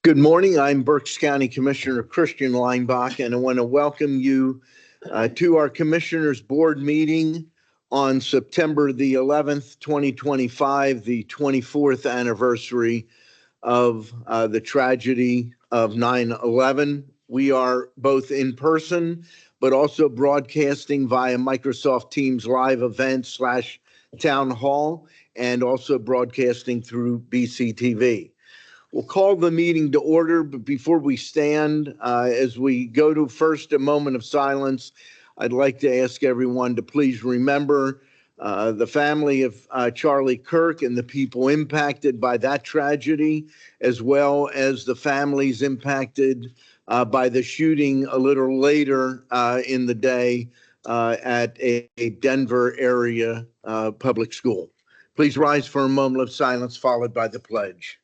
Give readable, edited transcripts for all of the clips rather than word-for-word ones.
Good morning. I'm Berks County Commissioner Christian Leinbach, and I want to welcome you to our Commissioners Board meeting on September the 11th, 2025, the 24th anniversary of the tragedy of 9/11. We are both in person, but also broadcasting via Microsoft Teams live event / town hall, and also broadcasting through BCTV. We'll call the meeting to order, but before we stand, as we go to first a moment of silence, I'd like to ask everyone to please remember the family of Charlie Kirk and the people impacted by that tragedy, as well as the families impacted by the shooting a little later in the day at a Denver area public school. Please rise for a moment of silence, followed by the pledge.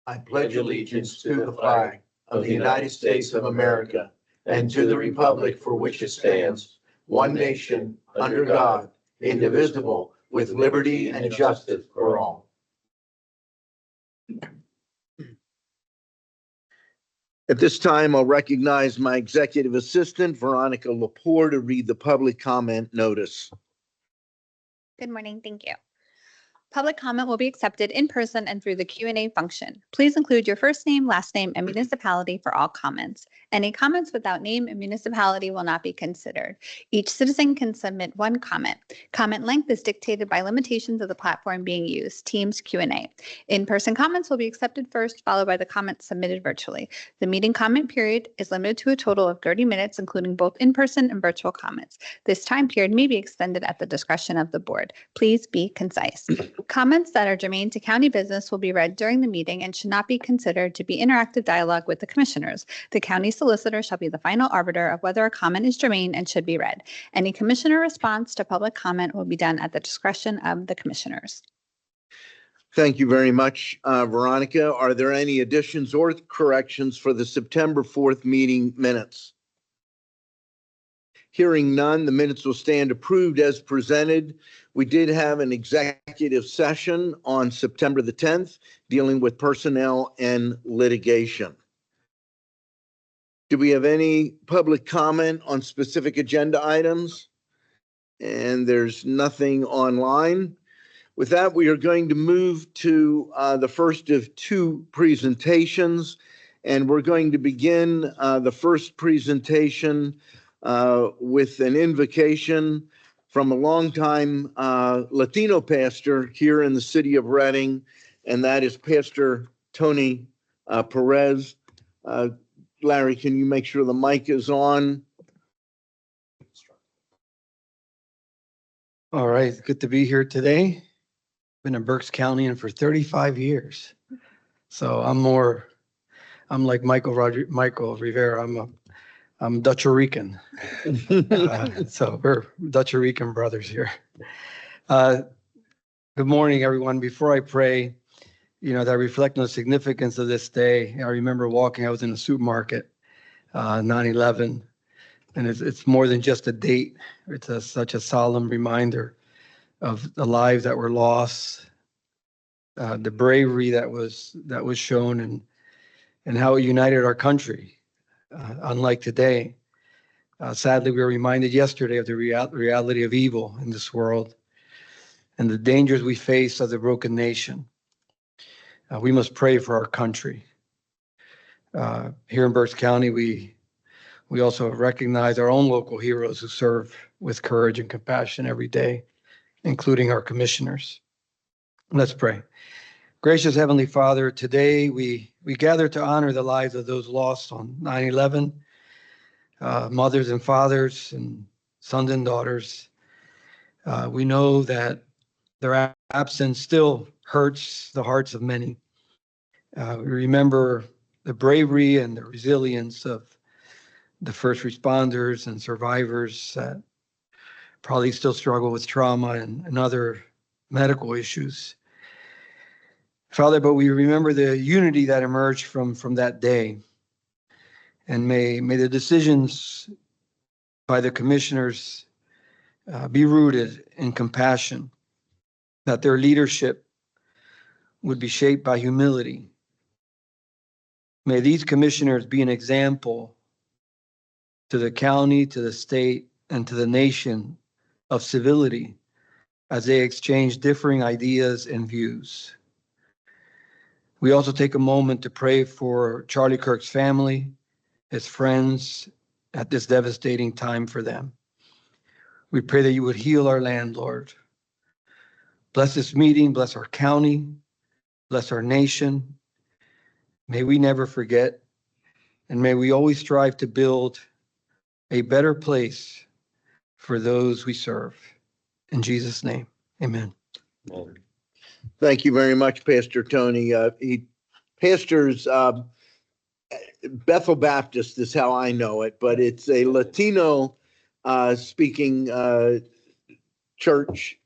I pledge allegiance to the flag of the United States of America and to the republic for which it stands, one nation, under God, indivisible, with liberty and justice for all. At this time, I'll recognize my executive assistant, Veronica Lepore, to read the public comment notice. Good morning. Thank you. Public comment will be accepted in person and through the Q&A function. Please include your first name, last name, and municipality for all comments. Any comments without name and municipality will not be considered. Each citizen can submit one comment. Comment length is dictated by limitations of the platform being used, Teams Q&A. In-person comments will be accepted first, followed by the comments submitted virtually. The meeting comment period is limited to a total of 30 minutes, including both in-person and virtual comments. This time period may be extended at the discretion of the board. Please be concise. Comments that are germane to county business will be read during the meeting and should not be considered to be interactive dialogue with the commissioners. The county solicitor shall be the final arbiter of whether a comment is germane and should be read. Any commissioner response to public comment will be done at the discretion of the commissioners. Thank you very much, Veronica. Are there any additions or corrections for the September 4th meeting minutes? Hearing none, the minutes will stand approved as presented. We did have an executive session on September the 10th dealing with personnel and litigation. Do we have any public comment on specific agenda items? And there's nothing online. With that, we are going to move to the first of two presentations, and we're going to begin the first presentation with an invocation from a longtime Latino pastor here in the city of Reading, and that is Pastor Tony Perez. Larry, can you make sure the mic is on? All right, good to be here today. Been in Berks County and for 35 years. So I'm like Michael Rivera. I'm Dutch Rican. So we're Dutch Rican brothers here. Good morning, everyone. Before I pray, that I reflect on the significance of this day. I remember I was in a supermarket, 9/11, and it's more than just a date. It's such a solemn reminder of the lives that were lost, the bravery that was shown, and how it united our country. Unlike today, sadly, we were reminded yesterday of the reality of evil in this world and the dangers we face as a broken nation. We must pray for our country. Here in Berks County, we also recognize our own local heroes who serve with courage and compassion every day, including our commissioners. Let's pray. Gracious Heavenly Father, today we gather to honor the lives of those lost on 9/11, mothers and fathers and sons and daughters. We know that their absence still hurts the hearts of many. We remember the bravery and the resilience of the first responders and survivors that probably still struggle with trauma and other medical issues. Father, but we remember the unity that emerged from that day. And may the decisions by the commissioners be rooted in compassion, that their leadership would be shaped by humility. May these commissioners be an example to the county, to the state, and to the nation of civility as they exchange differing ideas and views. We also take a moment to pray for Charlie Kirk's family, his friends, at this devastating time for them. We pray that you would heal our land, Lord. Bless this meeting, bless our county, bless our nation. May we never forget, and may we always strive to build a better place for those we serve. In Jesus' name, amen. Thank you very much, Pastor Tony. He pastors Bethel Baptist is how I know it, but it's a Latino speaking church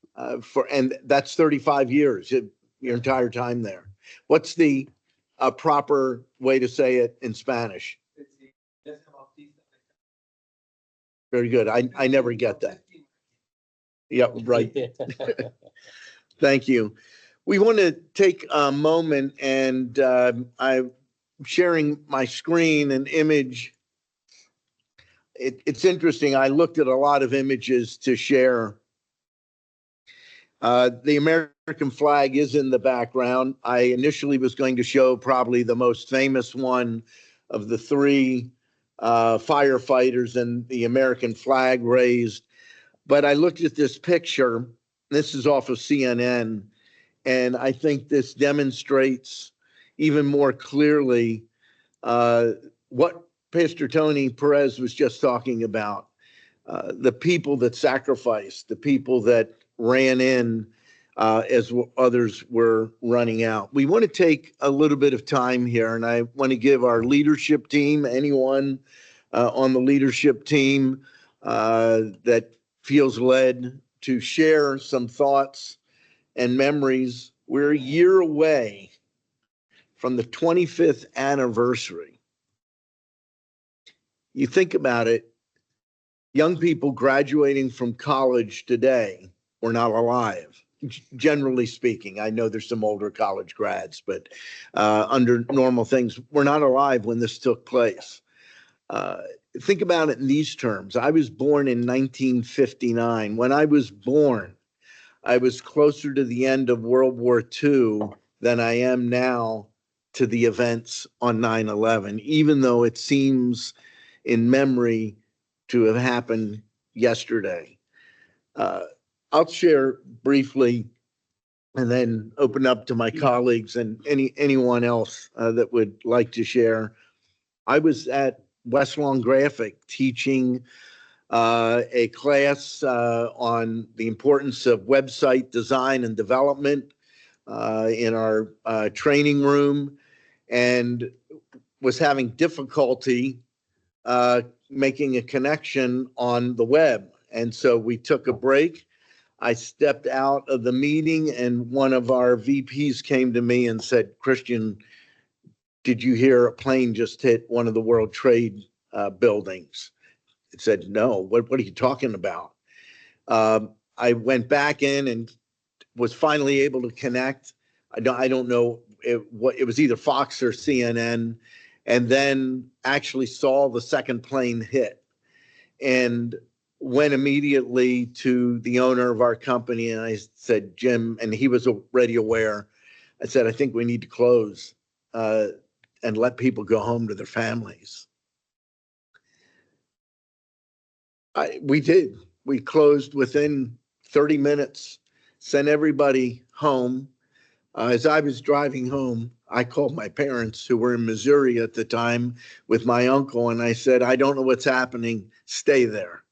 and that's 35 years, your entire time there. What's the proper way to say it in Spanish? Very good. I never get that. Yeah, right. Thank you. We want to take a moment, and I'm sharing my screen and image. It's interesting. I looked at a lot of images to share. The American flag is in the background. I initially was going to show probably the most famous one of the three firefighters and the American flag raised. But I looked at this picture. This is off of CNN. And I think this demonstrates even more clearly what Pastor Tony Perez was just talking about. The people that sacrificed, the people that ran in as others were running out. We want to take a little bit of time here, and I want to give our leadership team, anyone on the leadership team that feels led to share some thoughts and memories. We're a year away from the 25th anniversary. You think about it, young people graduating from college today were not alive, generally speaking. I know there's some older college grads, but under normal things, we're not alive when this took place. Think about it in these terms. I was born in 1959. When I was born, I was closer to the end of World War II than I am now to the events on 9/11, even though it seems in memory to have happened yesterday. I'll share briefly and then open up to my colleagues and anyone else that would like to share. I was at West Lawn Graphic teaching a class on the importance of website design and development in our training room, and was having difficulty making a connection on the web. And so we took a break. I stepped out of the meeting, and one of our VPs came to me and said, "Christian, did you hear a plane just hit one of the World Trade buildings?" I said, "No, what are you talking about?" I went back in and was finally able to connect. I don't know what it was, either Fox or CNN, and then actually saw the second plane hit and went immediately to the owner of our company. And I said, "Jim," and he was already aware. I said, "I think we need to close and let people go home to their families." We did. We closed within 30 minutes, sent everybody home. As I was driving home, I called my parents, who were in Missouri at the time, with my uncle, and I said, "I don't know what's happening. Stay there."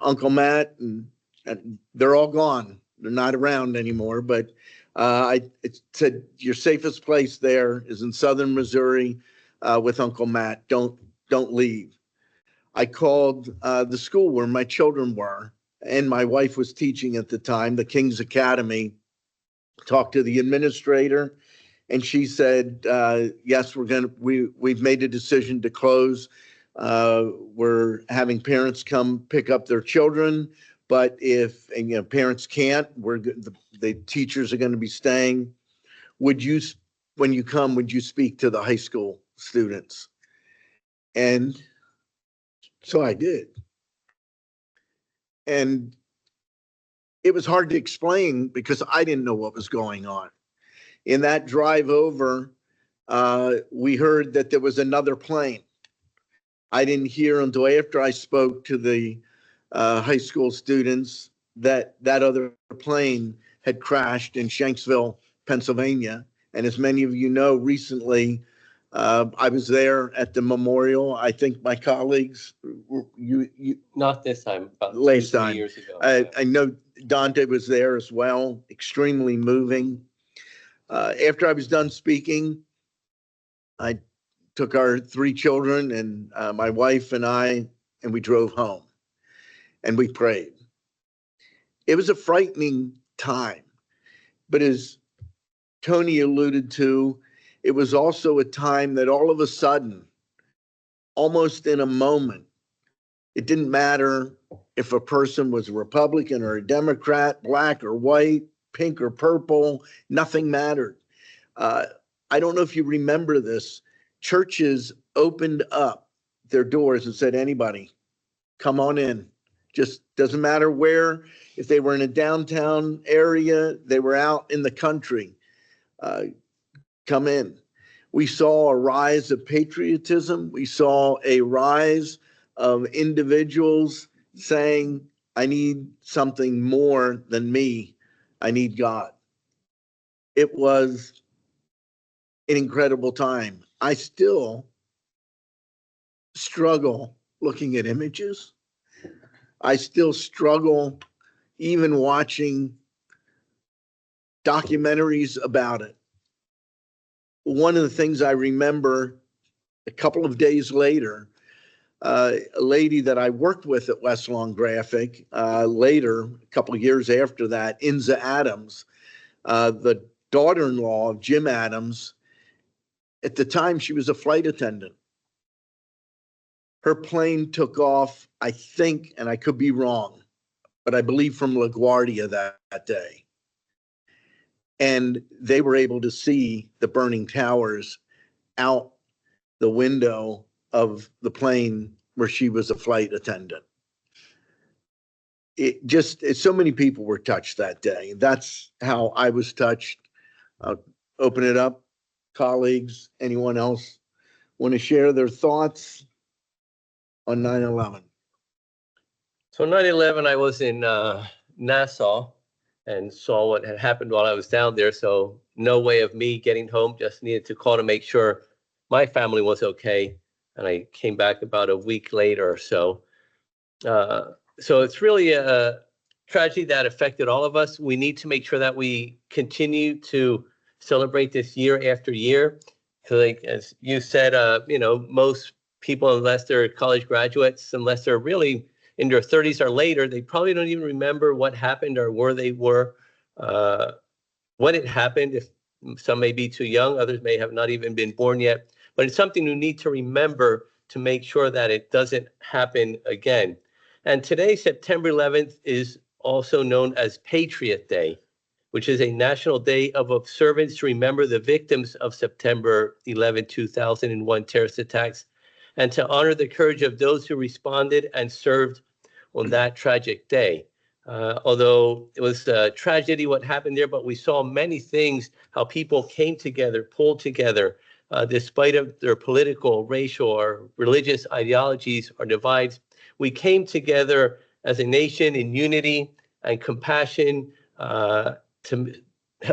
Uncle Matt, and they're all gone. They're not around anymore. But I said, "Your safest place there is in southern Missouri. with Uncle Matt. Don't leave. I called the school where my children were, and my wife was teaching at the time, the King's Academy. Talked to the administrator, and she said, "Yes, we've made a decision to close. We're having parents come pick up their children, but if parents can't, the teachers are going to be staying. Would you, when you come, would you speak to the high school students?" And so I did. And it was hard to explain because I didn't know what was going on. In that drive over, we heard that there was another plane. I didn't hear until after I spoke to the high school students that other plane had crashed in Shanksville, Pennsylvania. And as many of you know, recently, I was there at the memorial. I think my colleagues, Not this time, about last 2-3 time. years ago. I know Dante was there as well. Extremely moving. After I was done speaking, I took our 3 children and my wife and I, and we drove home and we prayed. It was a frightening time, but as Tony alluded to, it was also a time that all of a sudden, almost in a moment, it didn't matter if a person was a Republican or a Democrat, black or white, pink or purple, nothing mattered. I don't know if you remember this. Churches opened up their doors and said, anybody, come on in. Just doesn't matter where, if they were in a downtown area, they were out in the country, come in. We saw a rise of patriotism. We saw a rise of individuals saying, I need something more than me. I need God. It was an incredible time. I still struggle looking at images. I still struggle even watching documentaries about it. One of the things I remember a couple of days later, a lady that I worked with at West Lawn Graphic, later, a couple of years after that, Inza Adams, the daughter-in-law of Jim Adams. At the time, she was a flight attendant. Her plane took off, I think, and I could be wrong, but I believe from LaGuardia that day. And they were able to see the burning towers out the window of the plane where she was a flight attendant. So many people were touched that day. That's how I was touched. I'll open it up. Colleagues, anyone else want to share their thoughts on 9/11? So 9/11, I was in Nassau and saw what had happened while I was down there. So no way of me getting home, just needed to call to make sure my family was okay. And I came back about a week later or so. So it's really a tragedy that affected all of us. We need to make sure that we continue to celebrate this year after year. Because like, as you said, most people, unless they're college graduates, unless they're really in their 30s or later, they probably don't even remember what happened or where they were when it happened. If some may be too young, others may have not even been born yet. But it's something you need to remember to make sure that it doesn't happen again. And today, September 11th, is also known as Patriot Day, which is a national day of observance to remember the victims of September 11, 2001 terrorist attacks, and to honor the courage of those who responded and served on that tragic day. Although it was a tragedy what happened there, but we saw many things, how people came together, pulled together, despite of their political, racial, or religious ideologies or divides. We came together as a nation in unity and compassion to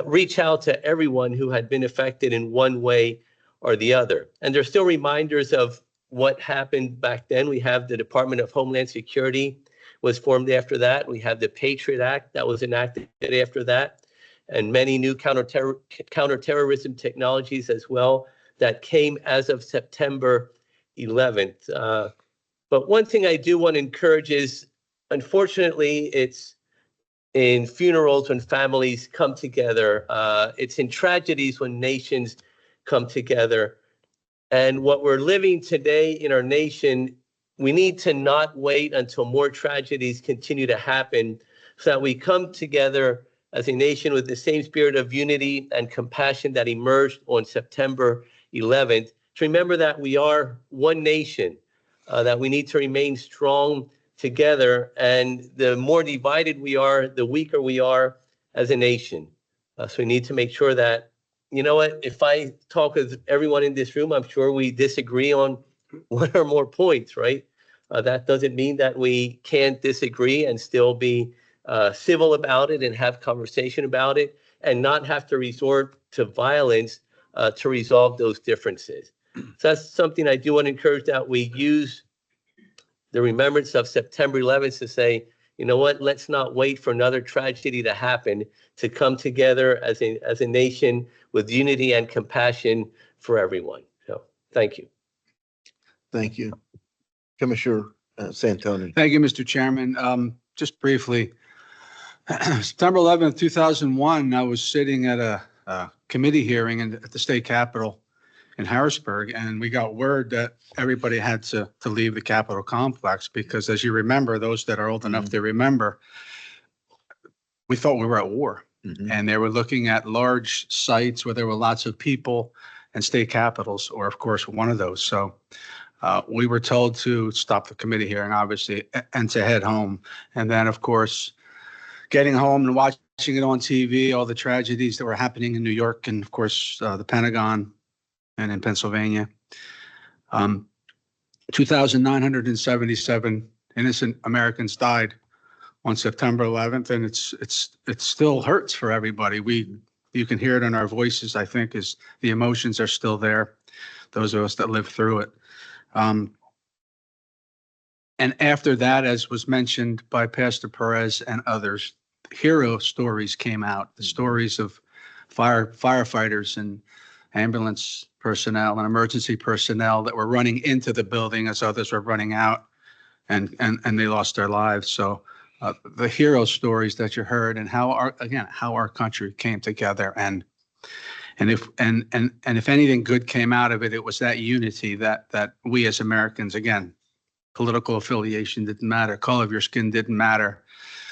reach out to everyone who had been affected in one way or the other. And there's still reminders of what happened back then. We have the Department of Homeland Security was formed after that. We have the Patriot Act that was enacted after that, and many new counterterrorism technologies as well that came as of September 11th. But one thing I do want to encourage is, unfortunately, it's in funerals when families come together. It's in tragedies when nations come together. And what we're living today in our nation, we need to not wait until more tragedies continue to happen so that we come together as a nation with the same spirit of unity and compassion that emerged on September 11th. To remember that we are one nation, that we need to remain strong together. And the more divided we are, the weaker we are as a nation. So we need to make sure that, you know what, if I talk with everyone in this room, I'm sure we disagree on one or more points, right? That doesn't mean that we can't disagree and still be civil about it and have conversation about it and not have to resort to violence to resolve those differences. So that's something I do want to encourage, that we use the remembrance of September 11th to say, you know what, let's not wait for another tragedy to happen to come together as a nation with unity and compassion for everyone. So thank you. Thank you. Commissioner Santoni. Thank you, Mr. Chairman. Just briefly, September 11th, 2001, I was sitting at a committee hearing at the state capitol in Harrisburg, and we got word that everybody had to leave the Capitol complex because, as you remember, those that are old enough to remember, we thought we were at war. And they were looking at large sites where there were lots of people, and state capitals, or of course, one of those. So we were told to stop the committee hearing, obviously, and to head home. And then, of course, getting home and watching it on TV, all the tragedies that were happening in New York and, of course, the Pentagon and in Pennsylvania. 2,977 innocent Americans died on September 11th, and it still hurts for everybody. You can hear it in our voices, I think, is the emotions are still there, those of us that lived through it. And after that, as was mentioned by Pastor Perez and others, hero stories came out, the stories of firefighters and ambulance personnel and emergency personnel that were running into the building as others were running out, and they lost their lives. So the hero stories that you heard, and how our country came together, and if anything good came out of it, it was that unity that we as Americans, again, political affiliation didn't matter, color of your skin didn't matter,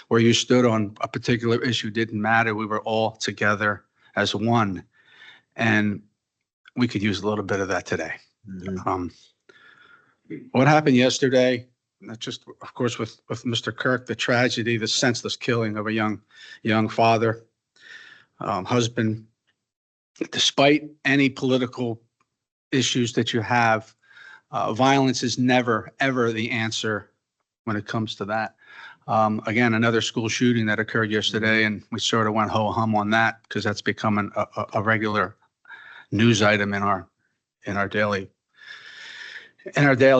where you stood on a particular issue didn't matter. We were all together as one, and we could use a little bit of that today. What happened yesterday, not just, of course, with Mr. Kirk, the tragedy, the senseless killing of a young father, husband. Despite any political issues that you have, violence is never, ever the answer when it comes to that. Again, another school shooting that occurred yesterday, and we sort of went ho-hum on that because that's becoming a regular news item in our daily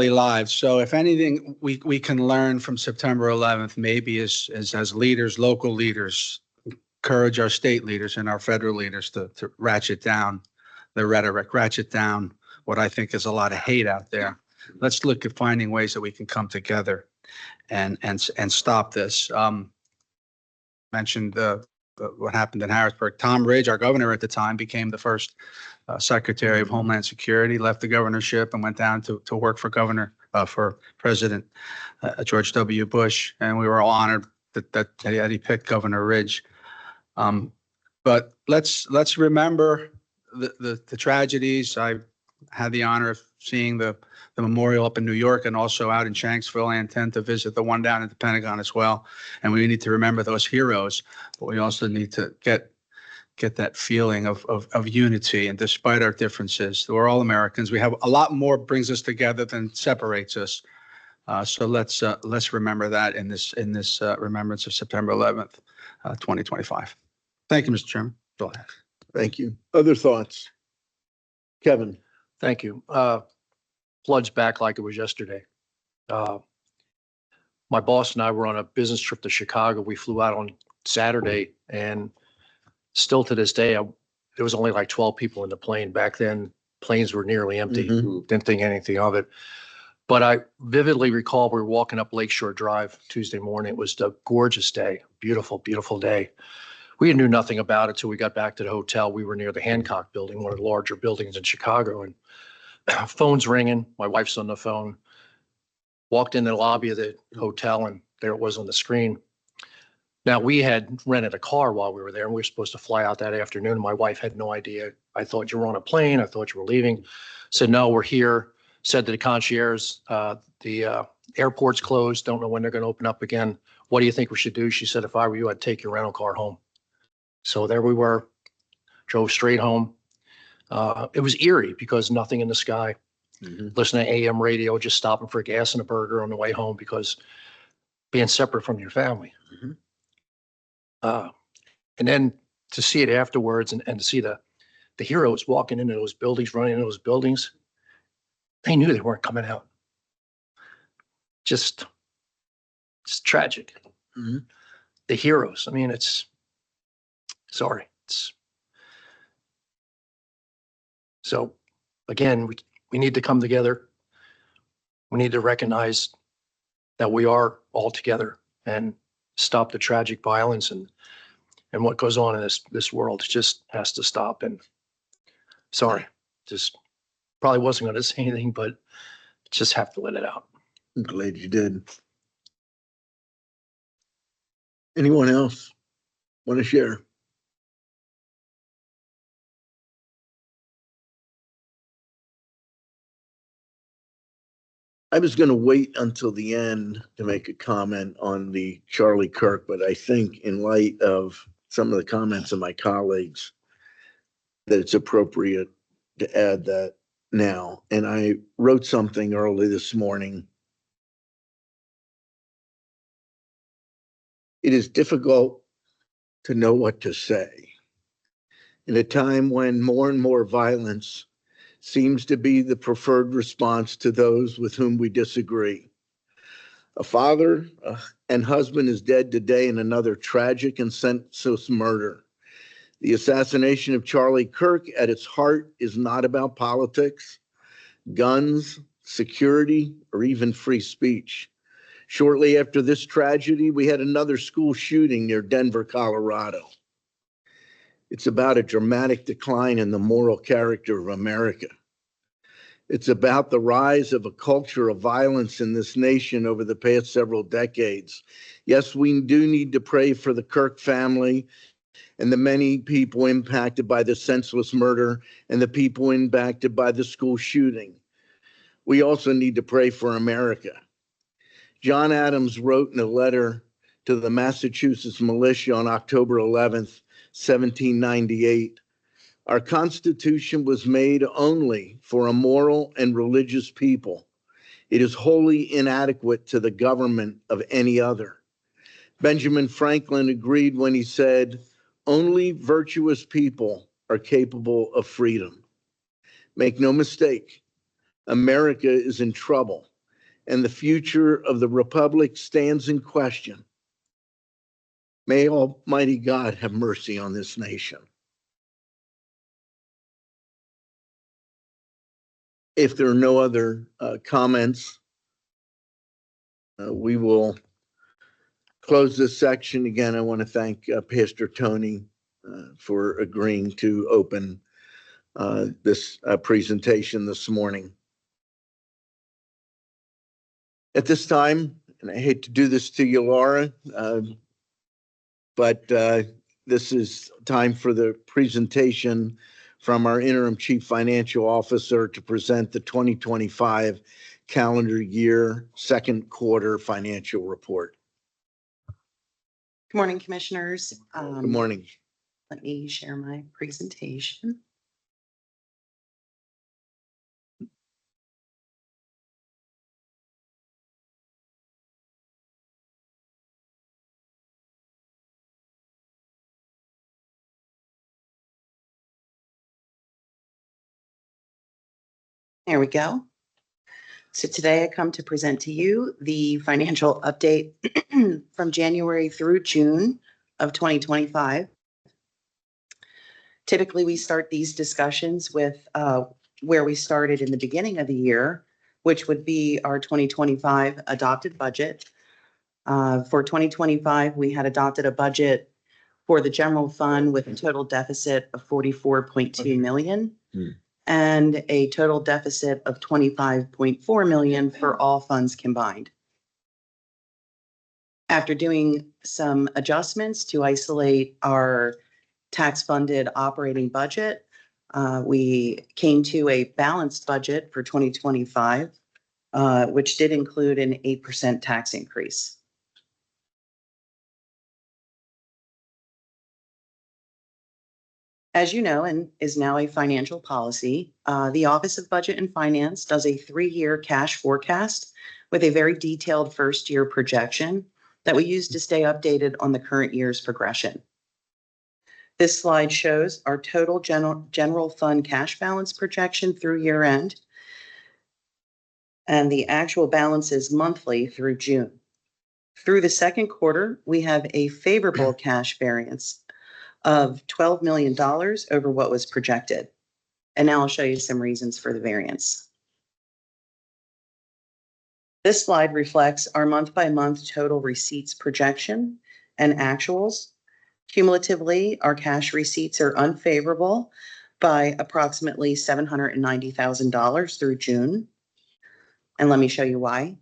lives. So if anything we can learn from September 11th, maybe is as leaders, local leaders, encourage our state leaders and our federal leaders to ratchet down the rhetoric, ratchet down what I think is a lot of hate out there. Let's look at finding ways that we can come together and stop this. Mentioned what happened in Harrisburg. Tom Ridge, our governor at the time, became the first Secretary of Homeland Security, left the governorship and went down to work for for President George W. Bush. And we were all honored that he picked Governor Ridge. But let's remember the tragedies. I had the honor of seeing the memorial up in New York and also out in Shanksville. I intend to visit the one down at the Pentagon as well. And we need to remember those heroes, but we also need to get that feeling of unity. And despite our differences, we're all Americans. We have a lot more brings us together than separates us. So let's remember that in this remembrance of September 11th, 2025. Thank you, Mr. Chairman. Go ahead. Thank you. Other thoughts? Kevin. Thank you. Floods back like it was yesterday. My boss and I were on a business trip to Chicago. We flew out on Saturday, and still to this day, there was only like 12 people in the plane. Back then, planes were nearly empty. Mhm. Didn't think anything of it. But I vividly recall we were walking up Lakeshore Drive Tuesday morning. It was a gorgeous day, beautiful, beautiful day. We knew nothing about it till we got back to the hotel. We were near the Hancock Building, one of the larger buildings in Chicago, and phone's ringing. My wife's on the phone. Walked in the lobby of the hotel, and there it was on the screen. Now, we had rented a car while we were there, and we were supposed to fly out that afternoon. My wife had no idea. I thought you were on a plane. I thought you were leaving. Said, no, we're here. Said to the concierge, the airport's closed. Don't know when they're going to open up again. What do you think we should do? She said, if I were you, I'd take your rental car home. So there we were, drove straight home. It was eerie because nothing in the sky. Mhm. Listening to AM radio, just stopping for gas and a burger on the way home because being separate from your family. Mhm. And then to see it afterwards and to see the heroes walking into those buildings, running into those buildings, they knew they weren't coming out. Just tragic. Mhm. The heroes. I mean, sorry. So again, we need to come together. We need to recognize that we are all together and stop the tragic violence and what goes on in this world. It just has to stop. And sorry, just probably wasn't going to say anything, but just have to let it out. I'm glad you did. Anyone else want to share? I was going to wait until the end to make a comment on the Charlie Kirk, but I think in light of some of the comments of my colleagues, that it's appropriate to add that now. And I wrote something early this morning. It is difficult to know what to say in a time when more and more violence seems to be the preferred response to those with whom we disagree. A father and husband is dead today in another tragic and senseless murder. The assassination of Charlie Kirk at its heart is not about politics, guns, security, or even free speech. Shortly after this tragedy, we had another school shooting near Denver, Colorado. It's about a dramatic decline in the moral character of America. It's about the rise of a culture of violence in this nation over the past several decades. Yes, we do need to pray for the Kirk family and the many people impacted by the senseless murder and the people impacted by the school shooting. We also need to pray for America. John Adams wrote in a letter to the Massachusetts militia on October 11th, 1798, our Constitution was made only for a moral and religious people. It is wholly inadequate to the government of any other. Benjamin Franklin agreed when he said, only virtuous people are capable of freedom. Make no mistake, America is in trouble, and the future of the Republic stands in question. May Almighty God have mercy on this nation. If there are no other comments, we will close this section. Again, I want to thank Pastor Tony for agreeing to open this presentation this morning. At this time, and I hate to do this to you, Laura, but this is time for the presentation from our interim chief financial officer to present the 2025 calendar year second quarter financial report. Good morning, Commissioners. Good morning. Let me share my presentation. There we go. So today I come to present to you the financial update from January through June of 2025. Typically, we start these discussions with where we started in the beginning of the year, which would be our 2025 adopted budget. For 2025, we had adopted a budget for the general fund with a total deficit of 44.2 million and a total deficit of 25.4 million for all funds combined. After doing some adjustments to isolate our tax-funded operating budget, we came to a balanced budget for 2025, which did include an 8% tax increase. As you know, and is now a financial policy, the Office of Budget and Finance does a 3-year cash forecast with a very detailed first-year projection that we use to stay updated on the current year's progression. This slide shows our total general fund cash balance projection through year end and the actual balances monthly through June. Through the second quarter, we have a favorable cash variance of $12 million over what was projected. And now I'll show you some reasons for the variance. This slide reflects our month-by-month total receipts projection and actuals. Cumulatively, our cash receipts are unfavorable by approximately $790,000 through June. And let me show you why.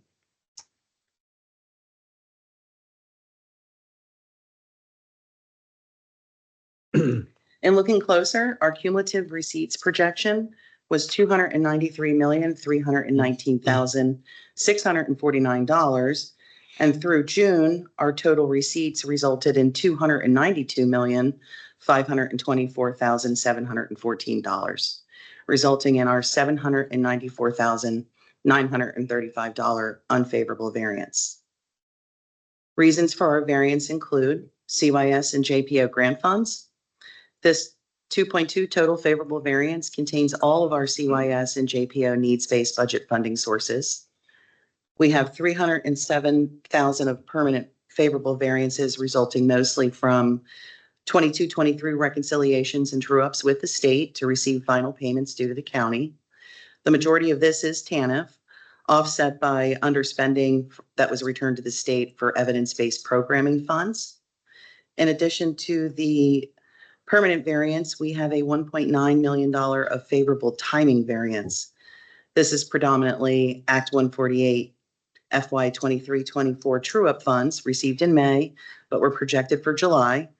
In looking closer, our cumulative receipts projection was $293,319,649. And through June, our total receipts resulted in $292,524,714, resulting in our $794,935 unfavorable variance. Reasons for our variance include CYS and JPO grant funds. This 2.2 total favorable variance contains all of our CYS and JPO needs-based budget funding sources. We have $307,000 of permanent favorable variances resulting mostly from 22-23 reconciliations and true-ups with the state to receive final payments due to the county. The majority of this is TANF, offset by underspending that was returned to the state for evidence-based programming funds. In addition to the permanent variance, we have a $1.9 million of favorable timing variance. This is predominantly Act 148 FY 23-24 true-up funds received in May, but were projected for July,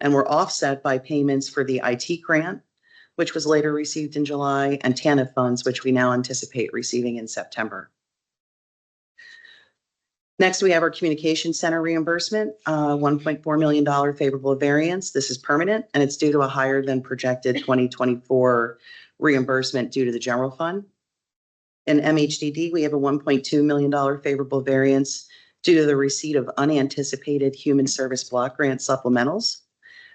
and were offset by payments for the IT grant, which was later received in July, and TANF funds, which we now anticipate receiving in September. Next, we have our communication center reimbursement, $1.4 million favorable variance. This is permanent, and it's due to a higher than projected 2024 reimbursement due to the general fund. In MHDD, we have a $1.2 million favorable variance due to the receipt of unanticipated human service block grant supplementals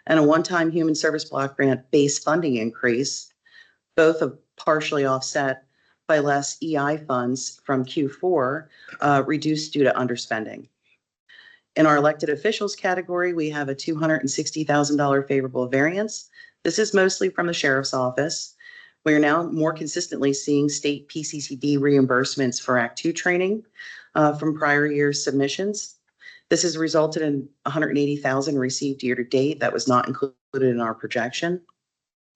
and a one-time human service block grant base funding increase, both of partially offset by less EI funds from Q4, reduced due to underspending. In our elected officials category, we have a $260,000 favorable variance. This is mostly from the sheriff's office. We are now more consistently seeing state PCCD reimbursements for Act 2 training from prior year's submissions. This has resulted in $180,000 received year to date that was not included in our projection.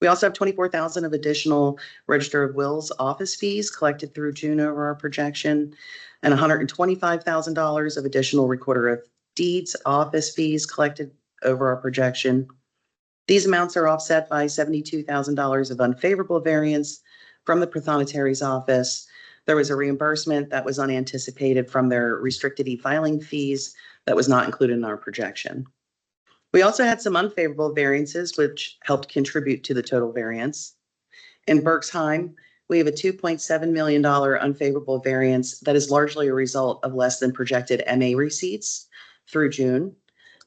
We also have $24,000 of additional Register of Wills office fees collected through June over our projection, and $125,000 of additional Recorder of Deeds office fees collected over our projection. These amounts are offset by $72,000 of unfavorable variance from the Prothonotari's office. There was a reimbursement that was unanticipated from their restricted e-filing fees that was not included in our projection. We also had some unfavorable variances, which helped contribute to the total variance. In Berksheim, we have a $2.7 million unfavorable variance that is largely a result of less than projected MA receipts through June.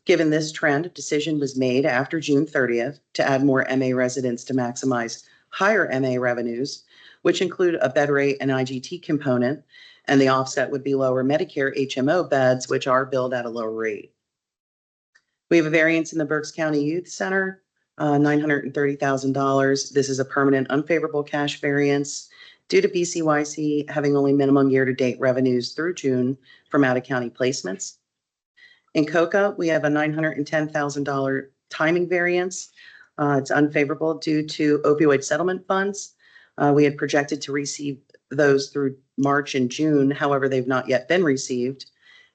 Given this trend, a decision was made after June 30th to add more MA residents to maximize higher MA revenues, which include a bed rate and IGT component, and the offset would be lower Medicare HMO beds, which are billed at a lower rate. We have a variance in the Berks County Youth Center $930,000. This is a permanent unfavorable cash variance due to BCYC having only minimum year-to-date revenues through June from out-of-county placements. In COCA, we have a $910,000 timing variance. It's unfavorable due to opioid settlement funds. We had projected to receive those through March and June. However, they've not yet been received.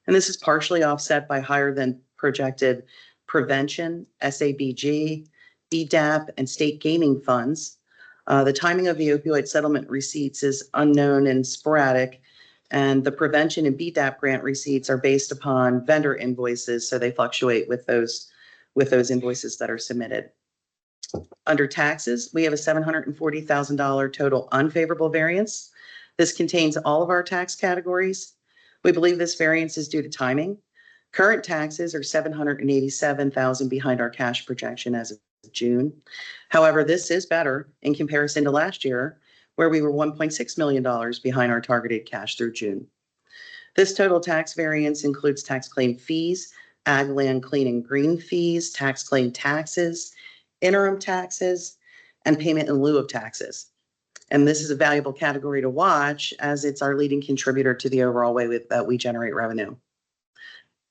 And this is partially offset by higher than projected prevention, SABG, BDAP, and state gaming funds. The timing of the opioid settlement receipts is unknown and sporadic, and the prevention and BDAP grant receipts are based upon vendor invoices, so they fluctuate with those invoices that are submitted. Under taxes, we have a $740,000 total unfavorable variance. This contains all of our tax categories. We believe this variance is due to timing. Current taxes are $787,000 behind our cash projection as of June. However, this is better in comparison to last year, where we were $1.6 million behind our targeted cash through June. This total tax variance includes tax claim fees, ag land clean and green fees, tax claim taxes, interim taxes, and payment in lieu of taxes. And this is a valuable category to watch as it's our leading contributor to the overall way that we generate revenue.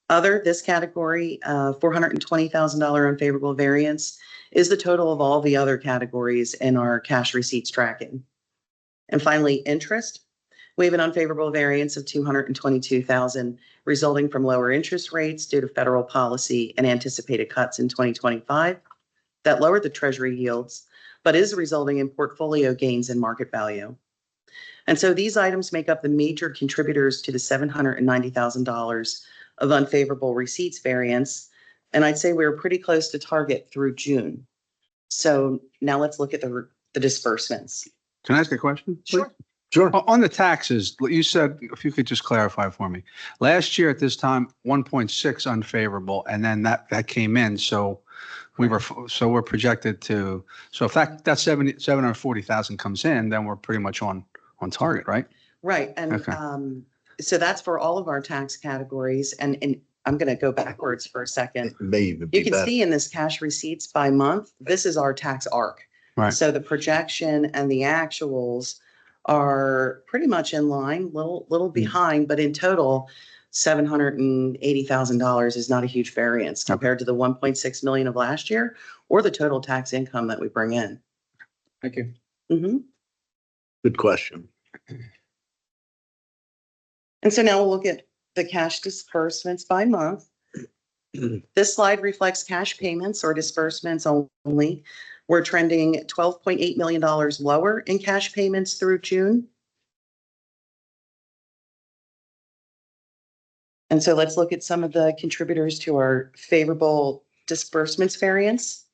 This category, $420,000 unfavorable variance, is the total of all the other categories in our cash receipts tracking. And finally, interest. We have an unfavorable variance of $222,000 resulting from lower interest rates due to federal policy and anticipated cuts in 2025 that lowered the treasury yields, but is resulting in portfolio gains in market value. And so these items make up the major contributors to the $790,000 of unfavorable receipts variance. And I'd say we were pretty close to target through June. So now let's look at the disbursements. Can I ask a question? please? Sure. On the taxes, you said, if you could just clarify for me, last year at this time, 1.6 unfavorable, and then that came in. So we're projected to, so if that 740,000 comes in, then we're pretty much on target, right? Right. And Okay. So that's for all of our tax categories. And I'm going to go backwards for a second. It may even be You can better. see in this cash receipts by month, this is our tax arc. Right. So the projection and the actuals are pretty much in line, little behind, but in total, $780,000 is not a huge variance compared to the 1.6 million of last year or the total tax income that we bring in. Thank you. Mhm. Good question. And so now we'll look at the cash disbursements by month. This slide reflects cash payments or disbursements only. We're trending $12.8 million lower in cash payments through June. And so let's look at some of the contributors to our favorable disbursements variance.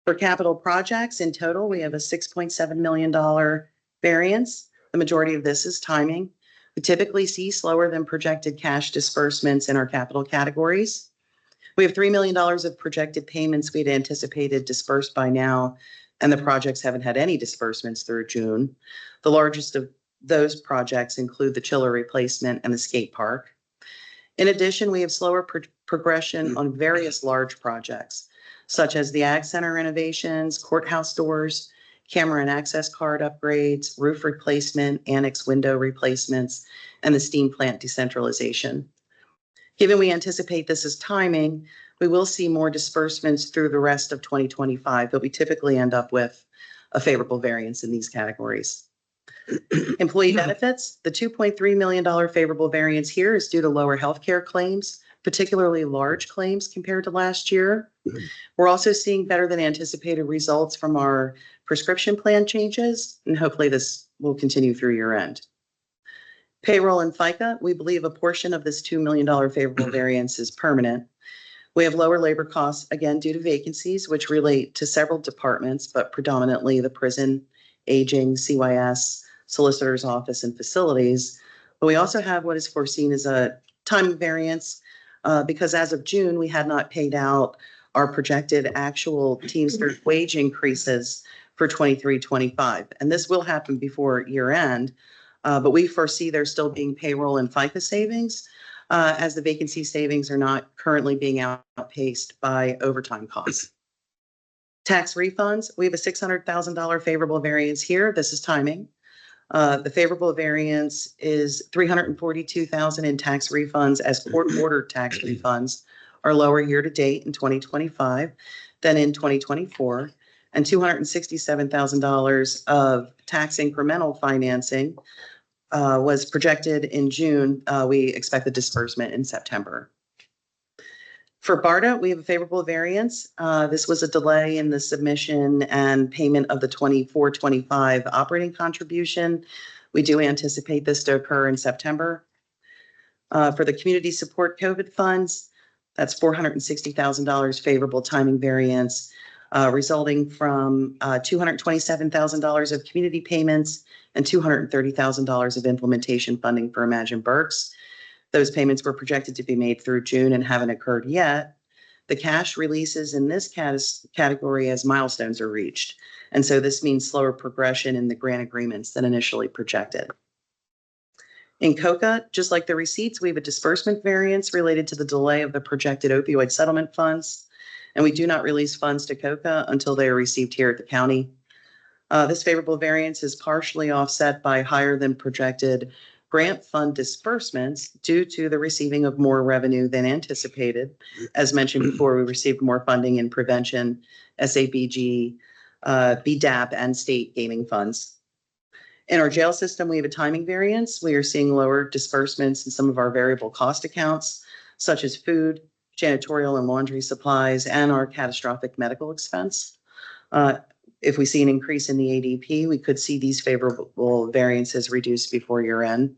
For capital projects, in total, we have a $6.7 million variance. The majority of this is timing. We typically see slower than projected cash disbursements in our capital categories. We have $3 million of projected payments we'd anticipated dispersed by now, and the projects haven't had any disbursements through June. The largest of those projects include the chiller replacement and the skate park. In addition, we have slower progression on various large projects, such as the Ag Center renovations, courthouse doors, camera and access card upgrades, roof replacement, annex window replacements, and the steam plant decentralization. Given we anticipate this is timing, we will see more disbursements through the rest of 2025, but we typically end up with a favorable variance in these categories. Employee benefits, the $2.3 million favorable variance here is due to lower healthcare claims, particularly large claims compared to last year. We're also seeing better than anticipated results from our prescription plan changes, and hopefully this will continue through year end. Payroll and FICA, we believe a portion of this $2 million favorable variance is permanent. We have lower labor costs, again, due to vacancies, which relate to several departments, but predominantly the prison, aging, CYS, solicitor's office, and facilities. But we also have what is foreseen as a timing variance because as of June, we had not paid out our projected actual Teamsters wage increases for 23-25. And this will happen before year end, but we foresee there still being payroll and FICA savings as the vacancy savings are not currently being outpaced by overtime costs. Tax refunds, we have a $600,000 favorable variance here. This is timing. The favorable variance is $342,000 in tax refunds as court-ordered tax refunds are lower year to date in 2025 than in 2024, and $267,000 of tax incremental financing was projected in June. We expect the disbursement in September. For BARDA, we have a favorable variance. This was a delay in the submission and payment of the 24-25 operating contribution. We do anticipate this to occur in September. For the community support COVID funds, that's $460,000 favorable timing variance, resulting from $227,000 of community payments and $230,000 of implementation funding for Imagine Berks. Those payments were projected to be made through June and haven't occurred yet. The cash releases in this category as milestones are reached. And so this means slower progression in the grant agreements than initially projected. In COCA, just like the receipts, we have a disbursement variance related to the delay of the projected opioid settlement funds. And we do not release funds to COCA until they are received here at the county. This favorable variance is partially offset by higher than projected grant fund disbursements due to the receiving of more revenue than anticipated. As mentioned before, we received more funding in prevention, SABG, BDAP, and state gaming funds. In our jail system, we have a timing variance. We are seeing lower disbursements in some of our variable cost accounts, such as food, janitorial and laundry supplies, and our catastrophic medical expense. If we see an increase in the ADP, we could see these favorable variances reduced before year end.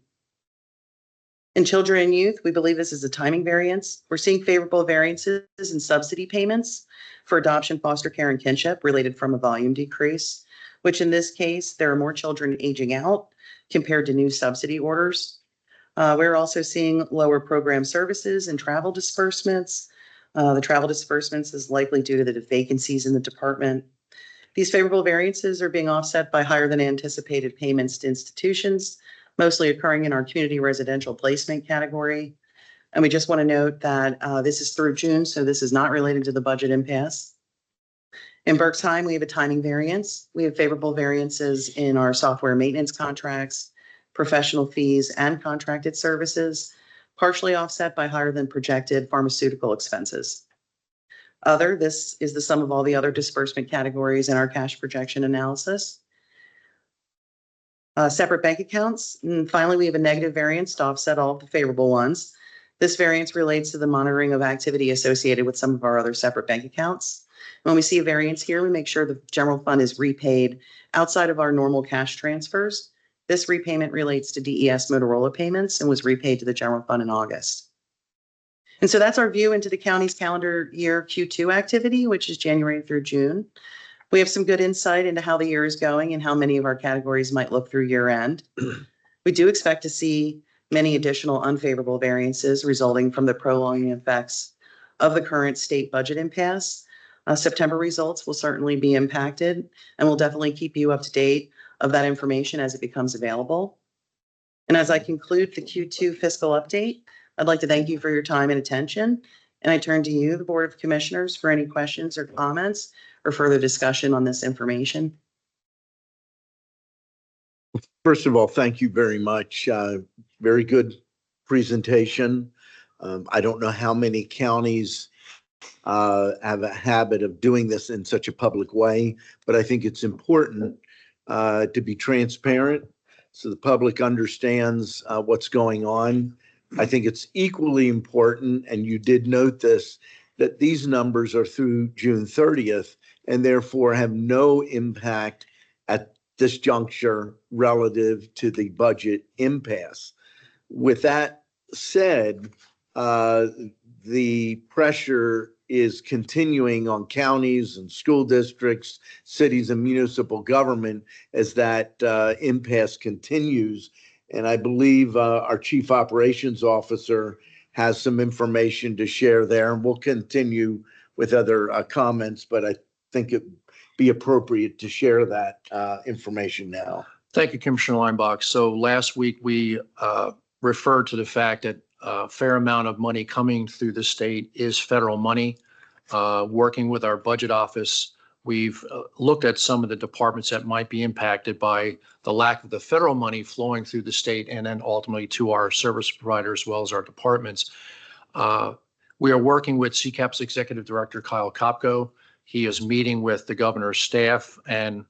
In children and youth, we believe this is a timing variance. We're seeing favorable variances in subsidy payments for adoption, foster care, and kinship related from a volume decrease, which in this case, there are more children aging out compared to new subsidy orders. We're also seeing lower program services and travel disbursements. The travel disbursements is likely due to the vacancies in the department. These favorable variances are being offset by higher than anticipated payments to institutions, mostly occurring in our community residential placement category. And we just want to note that this is through June, so this is not related to the budget impasse. In Berks time, we have a timing variance. We have favorable variances in our software maintenance contracts, professional fees, and contracted services, partially offset by higher than projected pharmaceutical expenses. This is the sum of all the other disbursement categories in our cash projection analysis. Separate bank accounts. And finally, we have a negative variance to offset all of the favorable ones. This variance relates to the monitoring of activity associated with some of our other separate bank accounts. When we see a variance here, we make sure the general fund is repaid outside of our normal cash transfers. This repayment relates to DES Motorola payments and was repaid to the general fund in August. And so that's our view into the county's calendar year Q2 activity, which is January through June. We have some good insight into how the year is going and how many of our categories might look through year end. We do expect to see many additional unfavorable variances resulting from the prolonging effects of the current state budget impasse. September results will certainly be impacted, and we'll definitely keep you up to date of that information as it becomes available. And as I conclude the Q2 fiscal update, I'd like to thank you for your time and attention. And I turn to you, the Board of Commissioners, for any questions or comments or further discussion on this information. First of all, thank you very much. Very good presentation. I don't know how many counties have a habit of doing this in such a public way, but I think it's important to be transparent so the public understands what's going on. I think it's equally important, and you did note this, that these numbers are through June 30th and therefore have no impact at this juncture relative to the budget impasse. With that said, the pressure is continuing on counties and school districts, cities and municipal government as that impasse continues. And I believe our Chief Operations Officer has some information to share there, and we'll continue with other comments, but I think it'd be appropriate to share that information now. Thank you, Commissioner Linebaugh. So last week we referred to the fact that a fair amount of money coming through the state is federal money. Working with our budget office, we've looked at some of the departments that might be impacted by the lack of the federal money flowing through the state and then ultimately to our service provider as well as our departments. We are working with CCAP's Executive Director, Kyle Kopko. He is meeting with the governor's staff and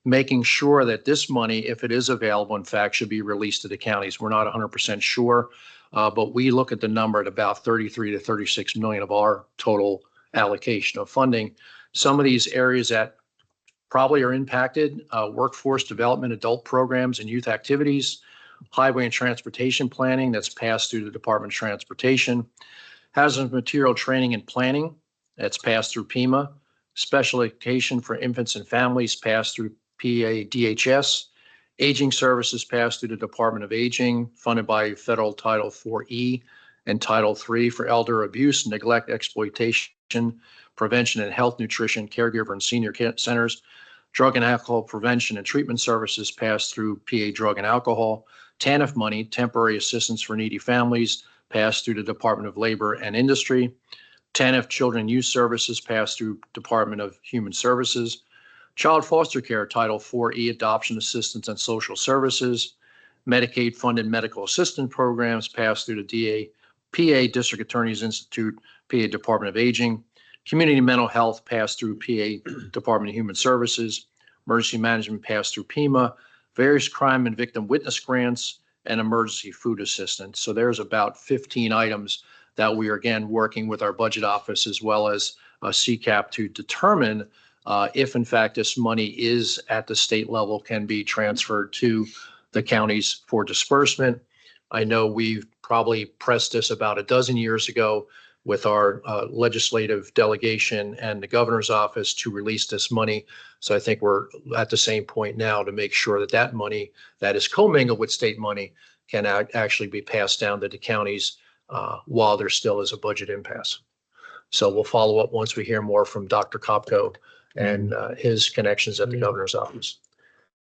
making sure that this money, if it is available, in fact, should be released to the counties. We're not 100% sure, but we look at the number at about 33 to 36 million of our total allocation of funding. Some of these areas that probably are impacted, workforce development, adult programs and youth activities, highway and transportation planning that's passed through the Department of Transportation, hazardous material training and planning that's passed through PEMA, special education for infants and families passed through PADHS, aging services passed through the Department of Aging, funded by federal Title IV-E and Title III for elder abuse, neglect, exploitation, prevention and health, nutrition, caregiver and senior care centers, drug and alcohol prevention and treatment services passed through PA drug and alcohol, TANF money, temporary assistance for needy families, passed through the Department of Labor and Industry, TANF children and youth services passed through Department of Human Services, child foster care, Title IV-E adoption assistance and social services, Medicaid funded medical assistance programs passed through the PA District Attorney's Institute, PA Department of Aging, community mental health passed through PA Department of Human Services, emergency management passed through PEMA, various crime and victim witness grants, and emergency food assistance. So there's about 15 items that we are again working with our budget office as well as CCAP to determine if in fact this money is at the state level can be transferred to the counties for disbursement. I know we've probably pressed this about a dozen years ago with our legislative delegation and the governor's office to release this money. So I think we're at the same point now to make sure that that money that is commingled with state money can actually be passed down to the counties while there still is a budget impasse. So we'll follow up once we hear more from Dr. Kopko and his connections at the governor's office.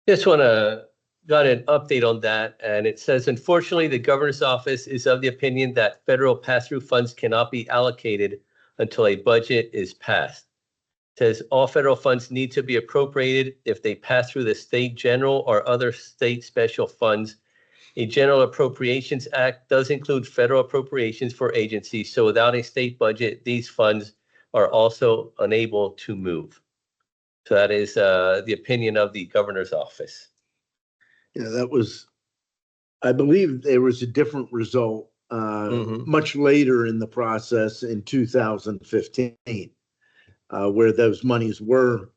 Just got an update on that, and it says, unfortunately, the governor's office is of the opinion that federal pass-through funds cannot be allocated until a budget is passed. It says all federal funds need to be appropriated if they pass through the state general or other state special funds. A General Appropriations Act does include federal appropriations for agencies, so without a state budget, these funds are also unable to move. So that is the opinion of the governor's office. Yeah, that was, I believe there was a different result much later in the process in 2015, where those monies were,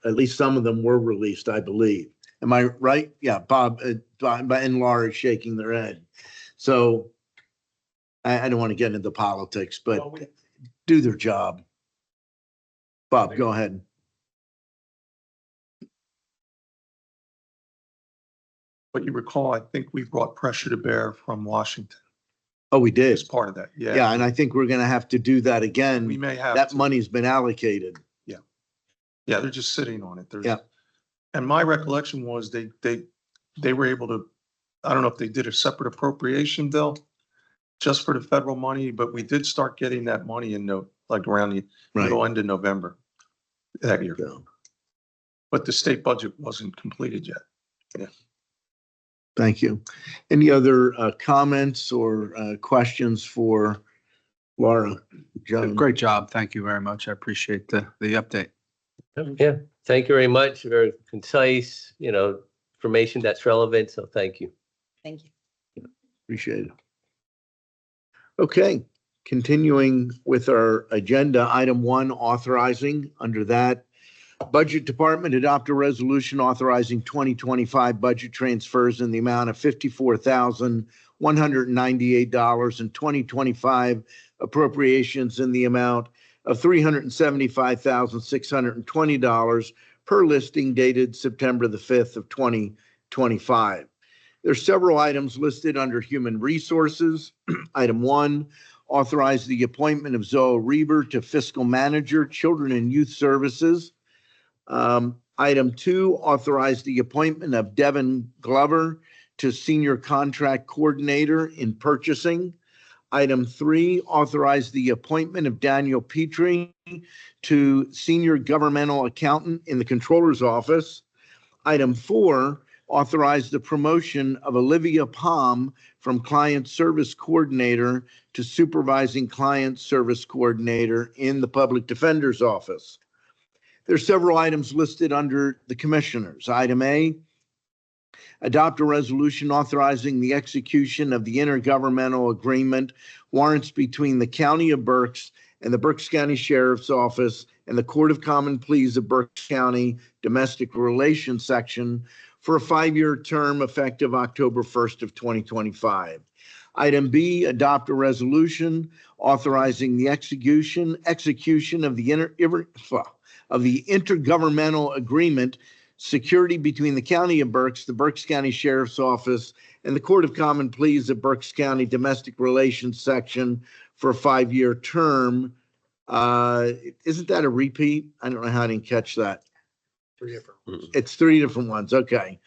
at least some of them were released, I believe. Am I right? Yeah, Bob and Laura is shaking their head. So I don't want to get into politics, but do their job. Bob, go ahead. But you recall, I think we brought pressure to bear from Washington Oh, we did. as part of that. Yeah, Yeah. and I think we're going to have to do that again. We may have That to. money's been allocated. Yeah, they're just sitting on it. Yeah. And my recollection was they were able to, I don't know if they did a separate appropriation bill just for the federal money, but we did start getting that money in like around the middle end of November that year. Yeah. But the state budget wasn't completed yet. Yeah. Thank you. Any other comments or questions for Laura? John? Great job. Thank you very much. I appreciate the update. Yeah, thank you very much. Very concise, information that's relevant. So thank you. Thank you. Appreciate it. Okay, continuing with our agenda, item 1, authorizing. Under that, Budget Department adopt a resolution authorizing 2025 budget transfers in the amount of $54,198 and 2025 appropriations in the amount of $375,620 per listing dated September the 5th of 2025. There's several items listed under Human Resources. Item 1, authorize the appointment of Zoe Reber to Fiscal Manager, Children and Youth Services. Item 2, authorize the appointment of Devin Glover to Senior Contract Coordinator in Purchasing. Item 3, authorize the appointment of Daniel Petrie to Senior Governmental Accountant in the Controller's Office. Item 4, authorize the promotion of Olivia Palm from Client Service Coordinator to Supervising Client Service Coordinator in the Public Defender's Office. There are several items listed under the Commissioners. Item A, adopt a resolution authorizing the execution of the intergovernmental agreement warrants between the County of Berks and the Berks County Sheriff's Office and the Court of Common Pleas of Berks County Domestic Relations Section for a 5-year term effective October 1st of 2025. Item B, adopt a resolution authorizing the execution of the intergovernmental agreement security between the County of Berks, the Berks County Sheriff's Office, and the Court of Common Pleas of Berks County Domestic Relations Section for a 5-year term. Isn't that a repeat? I don't know how I didn't catch that. 3 different ones. It's 3 different ones. Okay.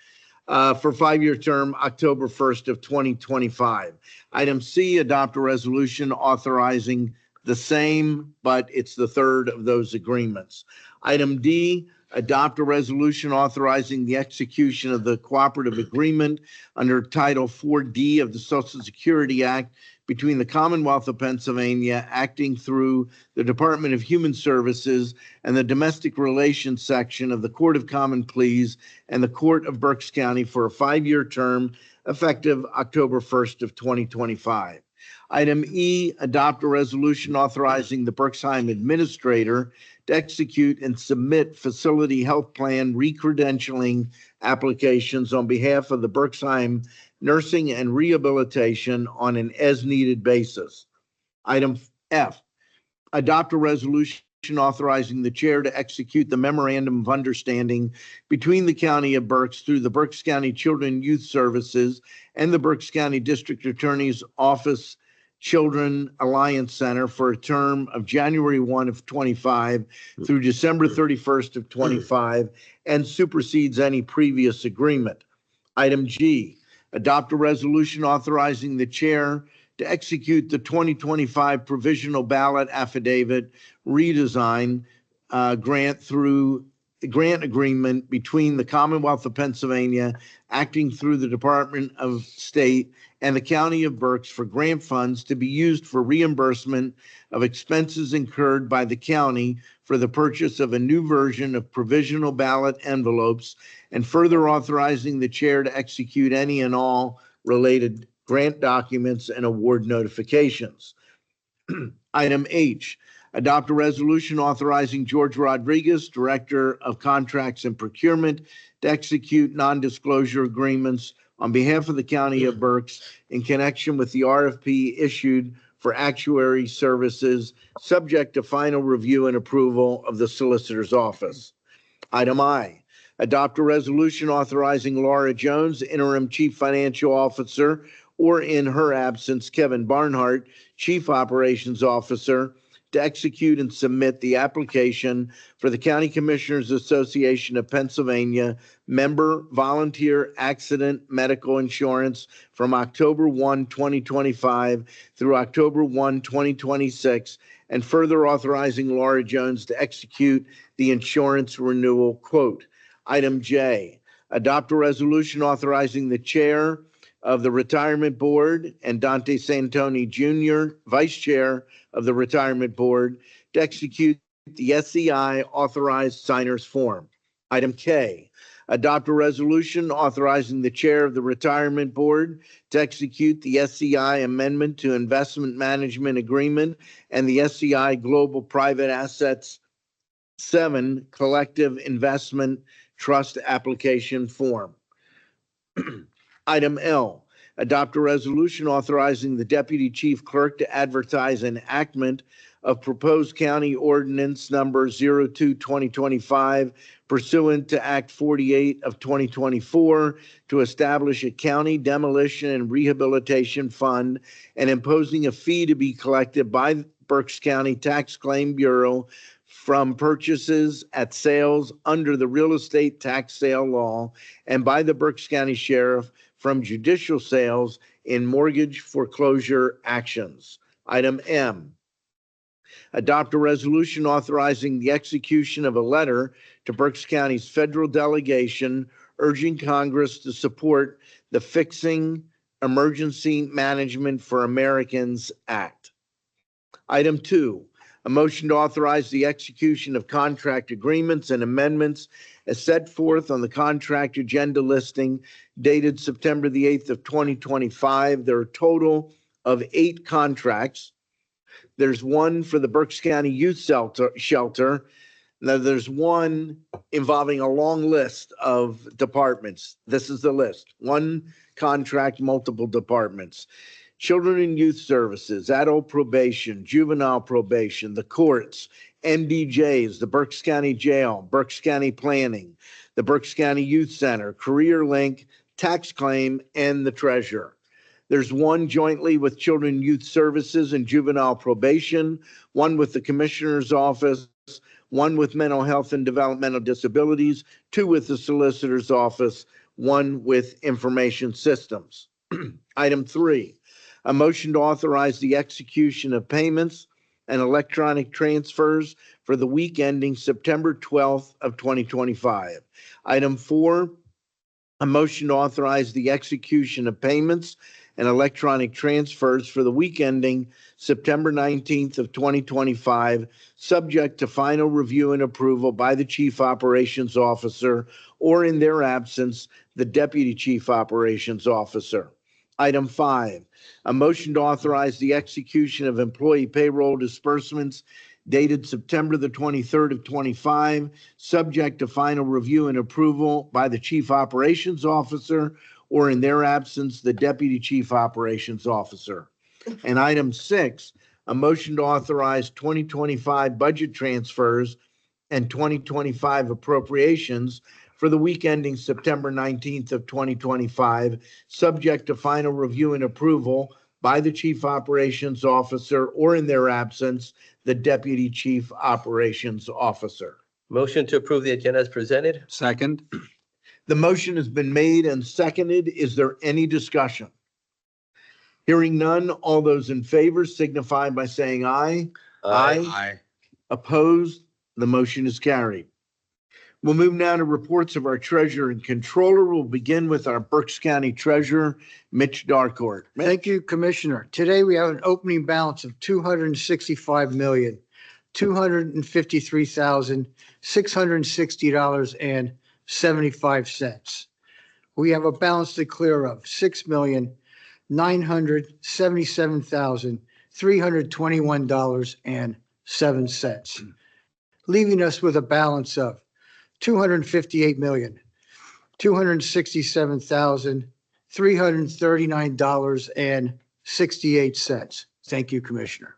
For 5-year term, October 1st of 2025. Item C, adopt a resolution authorizing the same, but it's the third of those agreements. Item D, adopt a resolution authorizing the execution of the cooperative agreement under Title 4D of the Social Security Act between the Commonwealth of Pennsylvania, acting through the Department of Human Services and the Domestic Relations Section of the Court of Common Pleas and the Court of Berks County for a 5-year term effective October 1st of 2025. Item E, adopt a resolution authorizing the Berksheim Administrator to execute and submit facility health plan recredentialing applications on behalf of the Berksheim Nursing and Rehabilitation on an as-needed basis. Item F, adopt a resolution authorizing the chair to execute the memorandum of understanding between the County of Berks through the Berks County Children and Youth Services and the Berks County District Attorney's Office Children Alliance Center for a term of January 1 of 25 through December 31st of 25 and supersedes any previous agreement. Item G, adopt a resolution authorizing the chair to execute the 2025 provisional ballot affidavit redesign grant agreement between the Commonwealth of Pennsylvania, acting through the Department of State and the County of Berks for grant funds to be used for reimbursement of expenses incurred by the county for the purchase of a new version of provisional ballot envelopes, and further authorizing the chair to execute any and all related grant documents and award notifications. Item H, adopt a resolution authorizing George Rodriguez, Director of Contracts and Procurement, to execute non-disclosure agreements on behalf of the County of Berks in connection with the RFP issued for actuary services, subject to final review and approval of the Solicitor's Office. Item I, adopt a resolution authorizing Laura Jones, Interim Chief Financial Officer, or in her absence, Kevin Barnhart, Chief Operations Officer, to execute and submit the application for the County Commissioners Association of Pennsylvania member volunteer accident medical insurance from October 1, 2025 through October 1, 2026, and further authorizing Laura Jones to execute the insurance renewal quote. Item J, adopt a resolution authorizing the chair of the Retirement Board and Dante Santoni Jr., Vice Chair of the Retirement Board, to execute the SEI authorized signer's form. Item K, adopt a resolution authorizing the Chair of the Retirement Board to execute the SEI Amendment to Investment Management Agreement and the SEI Global Private Assets 7 Collective Investment Trust Application Form. Item L, adopt a resolution authorizing the Deputy Chief Clerk to advertise enactment of proposed county ordinance number 02-2025 pursuant to Act 48 of 2024 to establish a county demolition and rehabilitation fund and imposing a fee to be collected by Berks County Tax Claim Bureau from purchases at sales under the real estate tax sale law and by the Berks County Sheriff from judicial sales in mortgage foreclosure actions. Item M, adopt a resolution authorizing the execution of a letter to Berks County's federal delegation urging Congress to support the Fixing Emergency Management for Americans Act. Item 2, a motion to authorize the execution of contract agreements and amendments as set forth on the contract agenda listing dated September the 8th of 2025. There are a total of 8 contracts. There's one for the Berks County Youth Shelter. Now, there's one involving a long list of departments. This is the list. One contract, multiple departments. Children and Youth Services, Adult Probation, Juvenile Probation, the courts, MDJs, the Berks County Jail, Berks County Planning, the Berks County Youth Center, Career Link, Tax Claim, and the Treasurer. There's one jointly with Children and Youth Services and Juvenile Probation, one with the Commissioner's Office, one with Mental Health and Developmental Disabilities, 2 with the Solicitor's Office, 1 with Information Systems. Item 3, a motion to authorize the execution of payments and electronic transfers for the week ending September 12th of 2025. Item 4, a motion to authorize the execution of payments and electronic transfers for the week ending September 19th of 2025, subject to final review and approval by the Chief Operations Officer, or in their absence, the Deputy Chief Operations Officer. Item 5, a motion to authorize the execution of employee payroll disbursements dated September the 23rd of 25, subject to final review and approval by the Chief Operations Officer, or in their absence, the Deputy Chief Operations Officer. And item 6, a motion to authorize 2025 budget transfers and 2025 appropriations for the week ending September 19th of 2025, subject to final review and approval by the Chief Operations Officer, or in their absence, the Deputy Chief Operations Officer. Motion to approve the agenda as presented. Second. The motion has been made and seconded. Is there any discussion? Hearing none, all those in favor signify by saying aye. Aye. Opposed? The motion is carried. We'll move now to reports of our treasurer and controller. We'll begin with our Berks County Treasurer, Mitch Darcourt. Thank you, Commissioner. Today, we have an opening balance of $265,253,660.75. We have a balance to clear of $6,977,321.07, leaving us with a balance of $258,267,339.68. Thank you, Commissioner.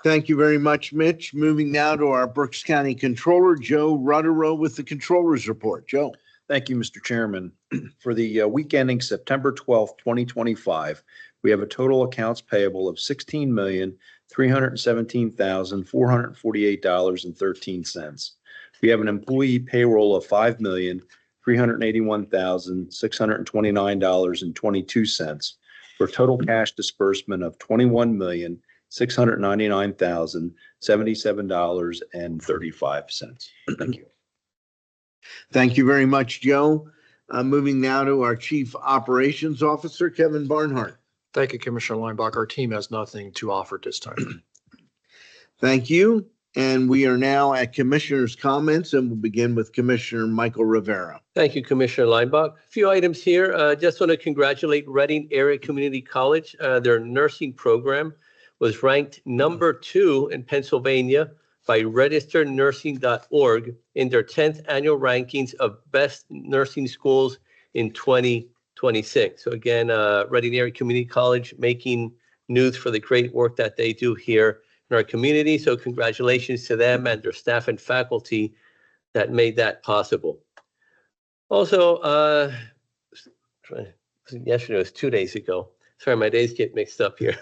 Thank you very much, Mitch. Moving now to our Berks County Controller, Joe Rutterow, with the Controller's Report. Joe. Thank you, Mr. Chairman. For the week ending September 12th, 2025, we have a total accounts payable of $16,317,448.13. We have an employee payroll of $5,381,629.22 for a total cash disbursement of $21,699,077.35. Thank you. Thank you very much, Joe. Moving now to our Chief Operations Officer, Kevin Barnhart. Thank you, Commissioner Linebacker. Our team has nothing to offer at this time. Thank you. And we are now at Commissioner's comments, and we'll begin with Commissioner Michael Rivera. Thank you, Commissioner Linebacker. A few items here. Just want to congratulate Reading Area Community College. Their nursing program was ranked number 2 in Pennsylvania by registernursing.org in their 10th annual rankings of best nursing schools in 2026. So again, Reading Area Community College making news for the great work that they do here in our community. So congratulations to them and their staff and faculty that made that possible. Also, yesterday was 2 days ago. Sorry, my days get mixed up here.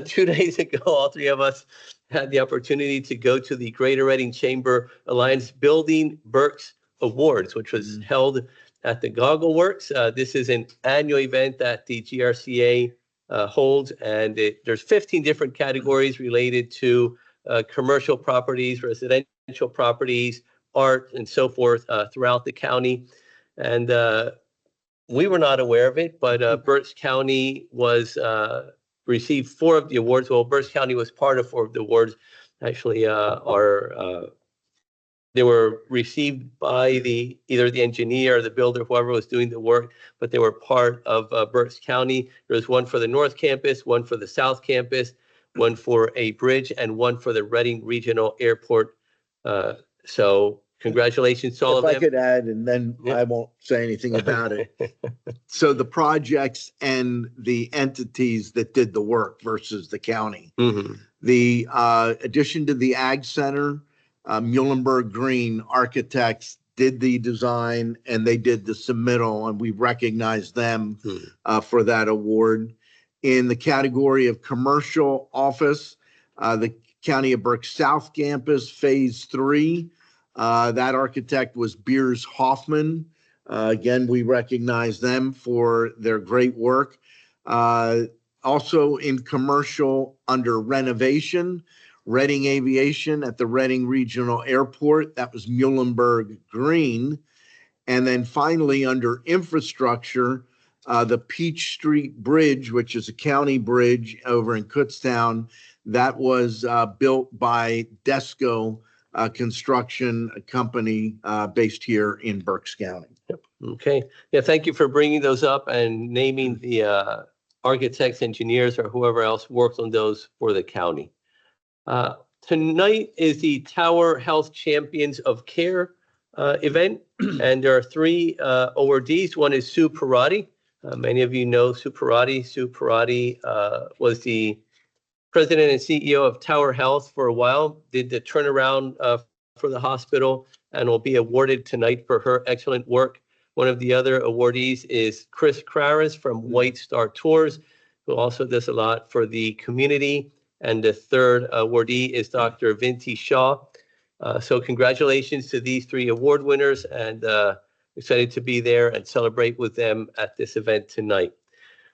2 days ago, all 3 of us had the opportunity to go to the Greater Reading Chamber Alliance Building Berks Awards, which was held at the Goggle Works. This is an annual event that the GRCA holds, and there's 15 different categories related to commercial properties, residential properties, art, and so forth throughout the county. And we were not aware of it, but Berks County was received 4 of the awards. Well, Berks County was part of 4 of the awards. Actually, they were received by either the engineer or the builder, whoever was doing the work, but they were part of Berks County. There was one for the North Campus, one for the South Campus, one for a bridge, and one for the Reading Regional Airport. So congratulations to all If of I them. could add, and then Yeah. I won't say anything about it. So the projects and the entities that did the work versus the county. Mhm. The addition to the Ag Center, Muhlenberg Green Architects did the design and they did the submittal, and we recognized them for that award. In the category of commercial office, the County of Berks South Campus Phase 3, that architect was Beers Hoffman. Again, we recognize them for their great work. Also in commercial under renovation, Reading Aviation at the Reading Regional Airport, that was Muhlenberg Green. And then finally, under infrastructure, the Peach Street Bridge, which is a county bridge over in Kutztown, that was built by Desco Construction Company based here in Berks County. Okay. Yeah, thank you for bringing those up and naming the architects, engineers, or whoever else worked on those for the county. Tonight is the Tower Health Champions of Care event, and there are 3 awardees. One is Sue Parati. Many of you know Sue Parati. Sue Parati was the president and CEO of Tower Health for a while, did the turnaround for the hospital, and will be awarded tonight for her excellent work. One of the other awardees is Chris Kraris from White Star Tours, who also does a lot for the community. And the third awardee is Dr. Vinti Shaw. So congratulations to these 3 award winners, and excited to be there and celebrate with them at this event tonight.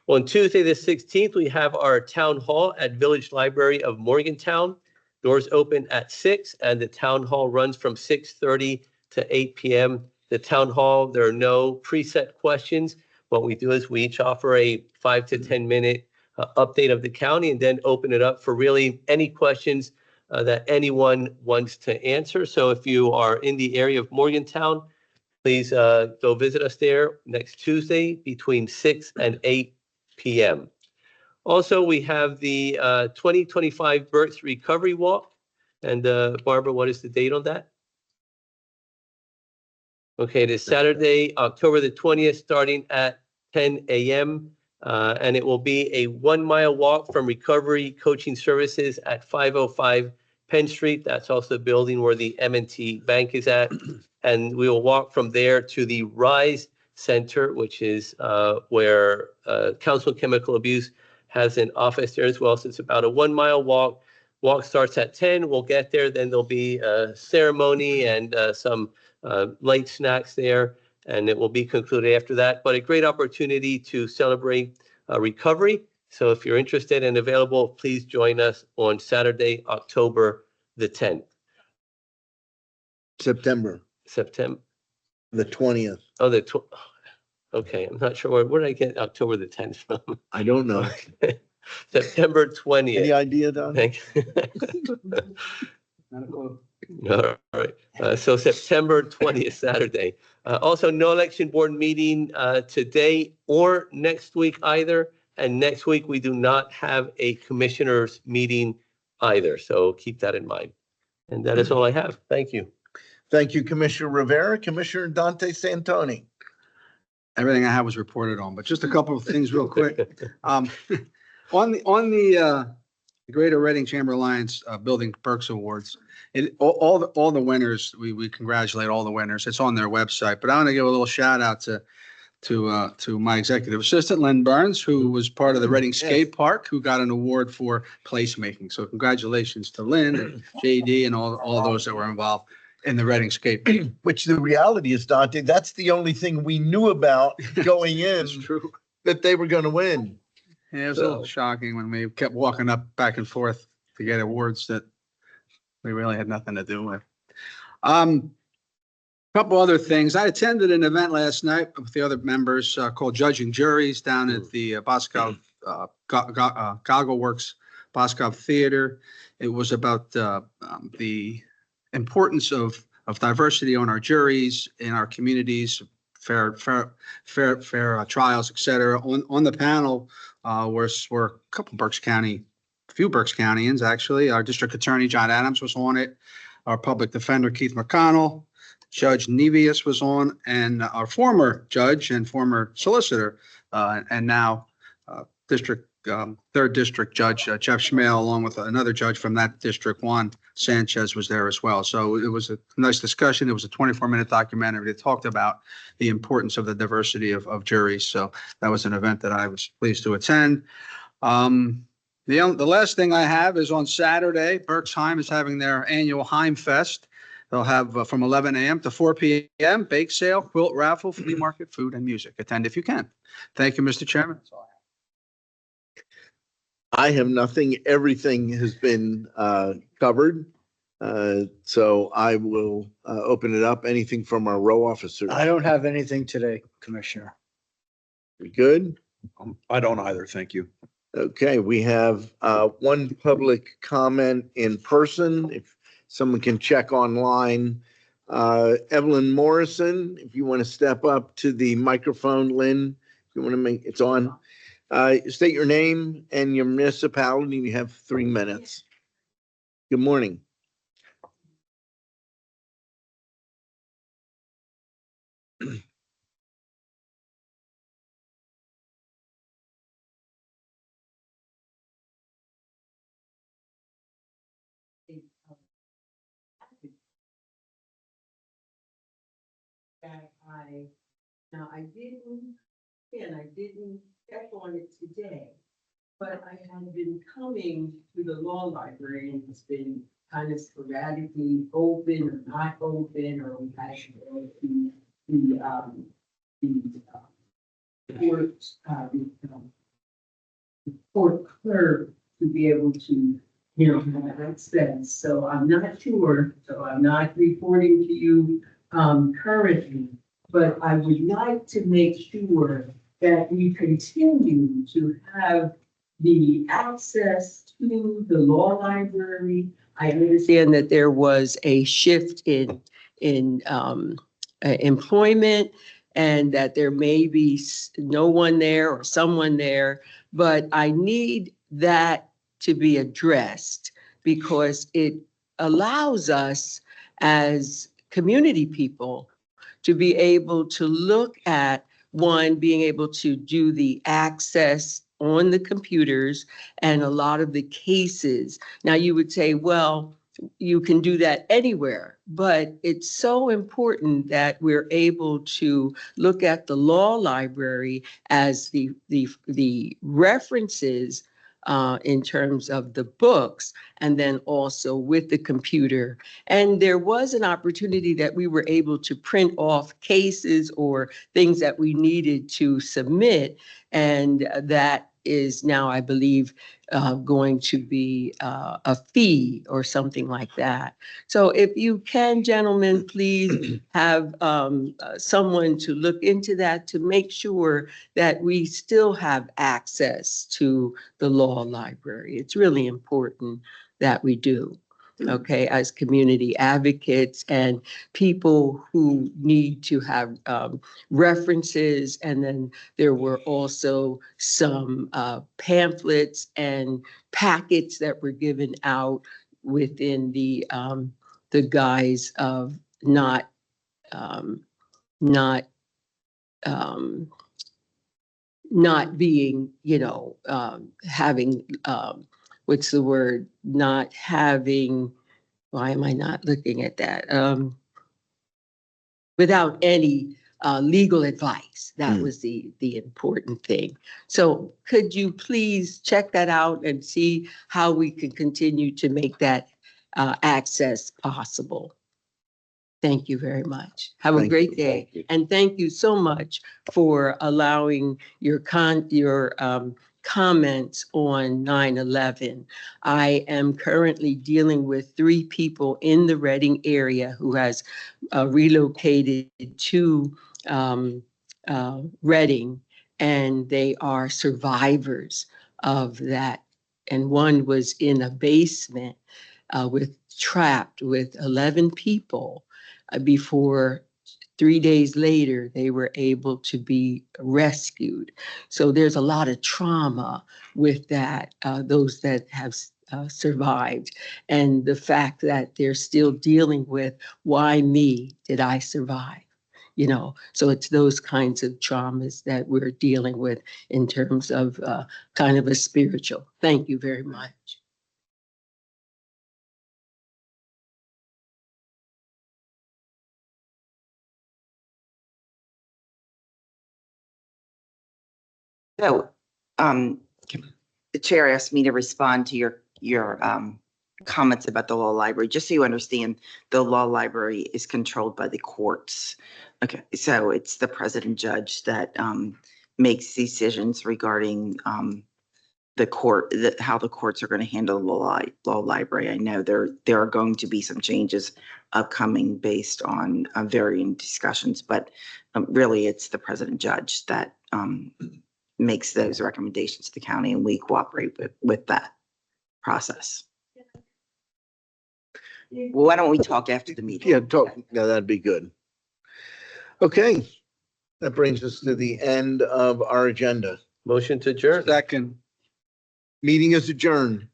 On Tuesday, the 16th, we have our town hall at Village Library of Morgantown. Doors open at 6, and the town hall runs from 6:30 to 8 p.m. The town hall, there are no preset questions. What we do is we each offer a 5 to 10 minute update of the county and then open it up for really any questions that anyone wants to answer. So if you are in the area of Morgantown, please go visit us there next Tuesday between 6 and 8 p.m. Also, we have the 2025 Berks Recovery Walk. And Barbara, what is the date on that? Okay, it is Saturday, October the 20th, starting at 10 a.m. And it will be a 1-mile walk from Recovery Coaching Services at 505 Penn Street. That's also the building where the M&T Bank is at. And we will walk from there to the RISE Center, which is where Council on Chemical Abuse has an office there as well. So it's about a 1-mile walk. Walk starts at 10. We'll get there. Then there'll be a ceremony and some light snacks there, and it will be concluded after that. But a great opportunity to celebrate recovery. So if you're interested and available, please join us on Saturday, October the 10th. September The 20th. Oh, okay. I'm not sure where did I get October the 10th from? I don't know. September 20th. Any idea, Don? Thanks. All right. So September 20th, Saturday. Also, no election board meeting today or next week either. And next week, we do not have a commissioners meeting either. So keep that in mind. And that is all I have. Thank you. Thank you, Commissioner Rivera. Commissioner Dante Santoni. Everything I have was reported on, but just a couple of things real quick. On the Greater Reading Chamber Alliance Building Berks Awards, all the winners, we congratulate all the winners. It's on their website, but I want to give a little shout out to my executive assistant, Lynn Burns, who was part of the Reading Skate Park, who got an award for placemaking. So congratulations to Lynn and JD and all those that were involved. in the Reading Skate. Which the reality is, Dante, that's the only thing we knew about going in, True. that they were going to win. Yeah, it was a little So- shocking when we kept walking up back and forth to get awards that we really had nothing to do with. Couple other things. I attended an event last night with the other members called Judging Juries down at the Boscov Goggle Works Boscov Theater. It was about the importance of diversity on our juries in our communities, fair trials, et cetera. On the panel were a couple few Berks Countyans actually. Our district attorney John Adams was on it. Our public defender Keith McConnell. Judge Nevius was on, and our former judge and former solicitor, and now third district judge Jeff Schmale, along with another judge from that district, Juan Sanchez, was there as well. So it was a nice discussion. It was a 24-minute documentary that talked about the importance of the diversity of juries. So that was an event that I was pleased to attend. The last thing I have is on Saturday, Berksheim is having their annual Heim Fest. They'll have from 11 a.m. to 4 p.m. bake sale, quilt raffle, flea market, food, and music. Attend if you can. Thank you, Mr. Chairman. That's all I I have nothing. Everything has been covered. So I will open it up. Anything from our row officers? I don't have anything today, Commissioner. We good? I don't either. Thank you. Okay, we have one public comment in person. If someone can check online. Evelyn Morrison, if you want to step up to the microphone, Lynn, if you want to make, it's on. State your name and your municipality. You have 3 minutes. Good morning. I didn't check on it today, but I have been coming to the law library and it's been kind of sporadically open or not open, or we had to go to the court clerk to be able to, have access. So I'm not sure, so I'm not reporting to you currently, but I would like to make sure that we continue to have the access to the law library. I understand that there was a shift in employment and that there may be no one there or someone there, but I need that to be addressed because it allows us as community people to be able to look at being able to do the access on the computers and a lot of the cases. Now you would say, well, you can do that anywhere, but it's so important that we're able to look at the law library as the references in terms of the books, and then also with the computer. And there was an opportunity that we were able to print off cases or things that we needed to submit. And that is now, I believe, going to be a fee or something like that. So if you can, gentlemen, please have someone to look into that to make sure that we still have access to the law library. It's really important that we do. Okay, as community advocates and people who need to have references. And then there were also some pamphlets and packets that were given out within the guise of not being, having, what's the word? Not having, why am I not looking at that? Without any legal advice. That was the important thing. So could you please check that out and see how we can continue to make that access possible? Thank you very much. Have a Thank great you. day. Thank you. And thank you so much for allowing your comments on 9/11. I am currently dealing with 3 people in the Reading area who has relocated to Reading, and they are survivors of that. And one was in a basement trapped with 11 people before 3 days later, they were able to be rescued. So there's a lot of trauma with that, those that have survived. And the fact that they're still dealing with, why me? Did I survive? You know, so it's those kinds of traumas that we're dealing with in terms of kind of a spiritual. Thank you very much. So, the chair asked me to respond to your comments about the law library. Just so you understand, the law library is controlled by the courts. Okay, so it's the president judge that makes decisions regarding the court, how the courts are going to handle the law library. I know there are going to be some changes upcoming based on varying discussions, but really it's the president judge that makes those recommendations to the county, and we cooperate with that process. Well, why don't we talk after the meeting? Yeah, that'd be good. Okay, that brings us to the end of our agenda. Motion to adjourn. Second. Meeting is adjourned.